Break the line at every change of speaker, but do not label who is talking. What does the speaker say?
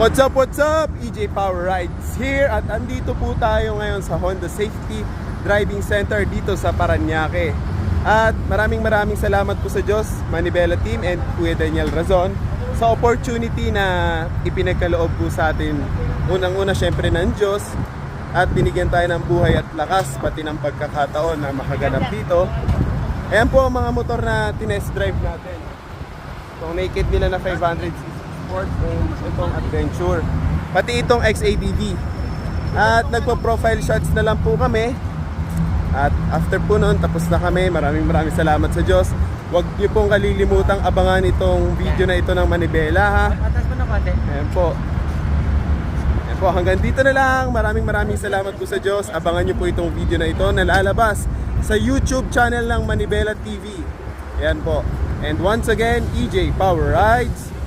What's up? EJ Power Rides here at andito po tayo ngayon sa Honda Safety Driving Center dito sa Parañaque. At maraming salamat po sa Diyos, Manibela Team and Kuya Daniel Razon sa opportunity na ipinagkaloob po sa atin. Unang-una syempre ng Diyos at binigyan tayo ng buhay at lakas pati ng pagkakataon na makaganap dito. Ayan po ang mga motor na tinest drive natin. Itong naked nila na 500cc Sports and itong Adventure. Pati itong XADV. At nagpo-profile shots na lang po kami. At after po noon, tapos na kami. Maraming salamat sa Diyos. Huwag niyo pong kalilimutang abangan itong video na ito ng Manibela, ha.
Atas mo na konti.
Ayan po. Ayan po, hanggang dito na lang. Maraming salamat po sa Diyos. Abangan niyo po itong video na ito na lalabas sa YouTube channel ng Manibela TV. Ayan po. And once again, EJ Power Rides.